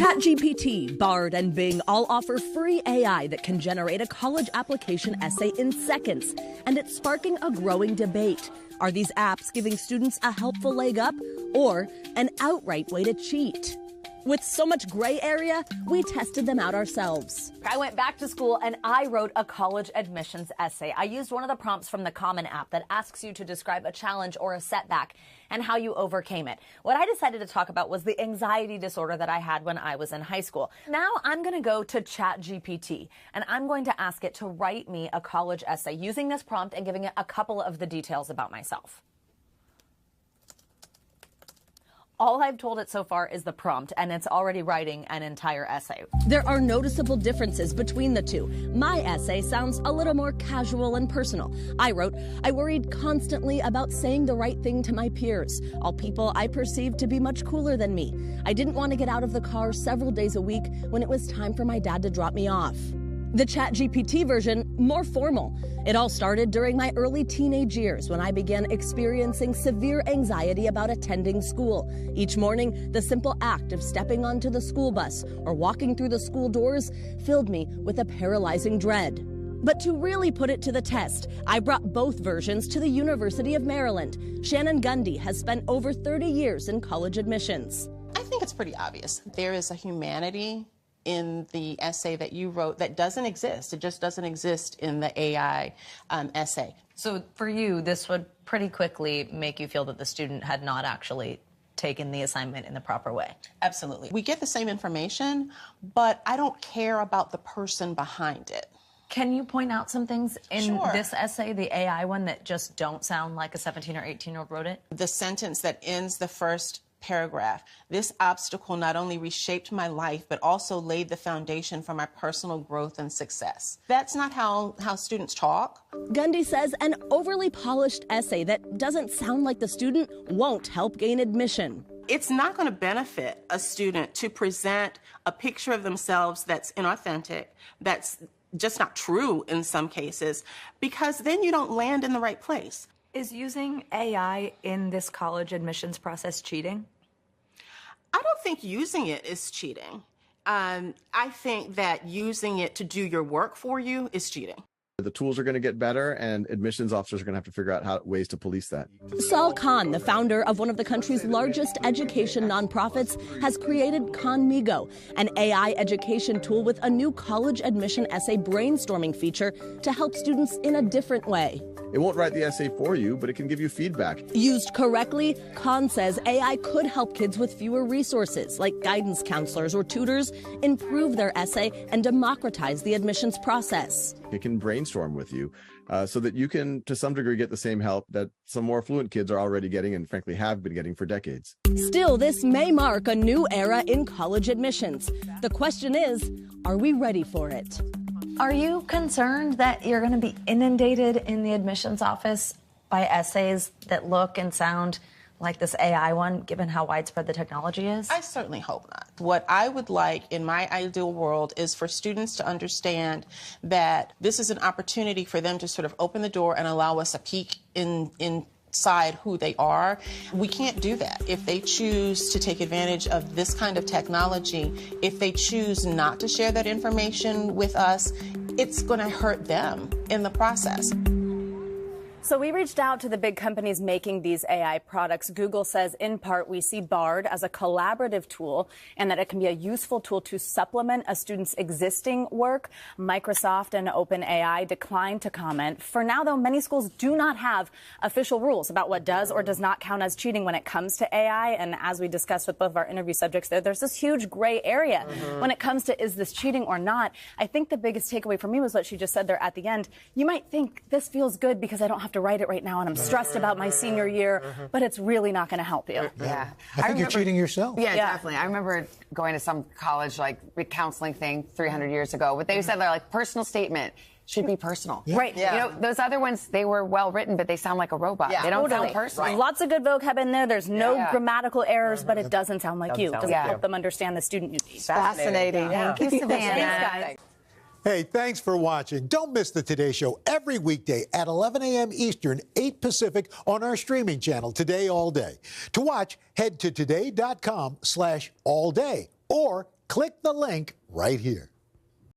ChatGPT, Bard, and Bing all offer free AI that can generate a college application essay in seconds, and it's sparking a growing debate. Are these apps giving students a helpful leg up, or an outright way to cheat? With so much gray area, we tested them out ourselves. I went back to school and I wrote a college admissions essay. I used one of the prompts from the Common app that asks you to describe a challenge or a setback and how you overcame it. What I decided to talk about was the anxiety disorder that I had when I was in high school. Now I'm going to go to ChatGPT and I'm going to ask it to write me a college essay using this prompt and giving it a couple of the details about myself. All I've told it so far is the prompt, and it's already writing an entire essay. There are noticeable differences between the two. My essay sounds a little more casual and personal. I wrote, I worried constantly about saying the right thing to my peers, all people I perceived to be much cooler than me. I didn't want to get out of the car several days a week when it was time for my dad to drop me off. The ChatGPT version, more formal. It all started during my early teenage years when I began experiencing severe anxiety about attending school. Each morning, the simple act of stepping onto the school bus or walking through the school doors filled me with a paralyzing dread. But to really put it to the test, I brought both versions to the University of Maryland. Shannon Gundy has spent over 30 years in college admissions. I think it's pretty obvious. There is a humanity in the essay that you wrote that doesn't exist. It just doesn't exist in the AI essay. So for you, this would pretty quickly make you feel that the student had not actually taken the assignment in the proper way. Absolutely. We get the same information, but I don't care about the person behind it. Can you point out some things in Sure. this essay, the AI one, that just don't sound like a 17 or 18-year-old wrote it? The sentence that ends the first paragraph. This obstacle not only reshaped my life, but also laid the foundation for my personal growth and success. That's not how students talk. Gundy says an overly polished essay that doesn't sound like the student won't help gain admission. It's not going to benefit a student to present a picture of themselves that's inauthentic, that's just not true in some cases, because then you don't land in the right place. Is using AI in this college admissions process cheating? I don't think using it is cheating. I think that using it to do your work for you is cheating. The tools are going to get better, and admissions officers are going to have to figure out ways to police that. Saul Khan, the founder of one of the country's largest education nonprofits, has created Conmigo, an AI education tool with a new college admission essay brainstorming feature to help students in a different way. It won't write the essay for you, but it can give you feedback. Used correctly, Khan says AI could help kids with fewer resources, like guidance counselors or tutors, improve their essay and democratize the admissions process. It can brainstorm with you so that you can, to some degree, get the same help that some more affluent kids are already getting and, frankly, have been getting for decades. Still, this may mark a new era in college admissions. The question is, are we ready for it? Are you concerned that you're going to be inundated in the admissions office by essays that look and sound like this AI one, given how widespread the technology is? I certainly hope not. What I would like in my ideal world is for students to understand that this is an opportunity for them to sort of open the door and allow us a peek inside who they are. We can't do that. If they choose to take advantage of this kind of technology, if they choose not to share that information with us, it's going to hurt them in the process. So we reached out to the big companies making these AI products. Google says, in part, we see Bard as a collaborative tool and that it can be a useful tool to supplement a student's existing work. Microsoft and OpenAI declined to comment. For now, though, many schools do not have official rules about what does or does not count as cheating when it comes to AI. And as we discussed with both of our interview subjects, there's this huge gray area when it comes to is this cheating or not. I think the biggest takeaway for me was what she just said there at the end. You might think this feels good because I don't have to write it right now and I'm stressed about my senior year, but it's really not going to help you. Yeah. I think you're cheating yourself. Yeah, definitely. I remember going to some college, counseling thing 300 years ago, but they said they're personal statement should be personal. Yeah. Right. Yeah. You know, those other ones, they were well written, but they sound like a robot. Yeah. They don't Totally. sound personal. Right. Lots of good vocab in there. There's no grammatical errors, but it doesn't sound like you. It doesn't help them understand the student you need. Fascinating. Yeah. Thank you, Savannah. Thanks, guys. Hey, thanks for watching. Don't miss the Today Show every weekday at 11 a.m. Eastern, 8 Pacific on our streaming channel, Today All Day. To watch, head to today.com/allday or Click the link right here.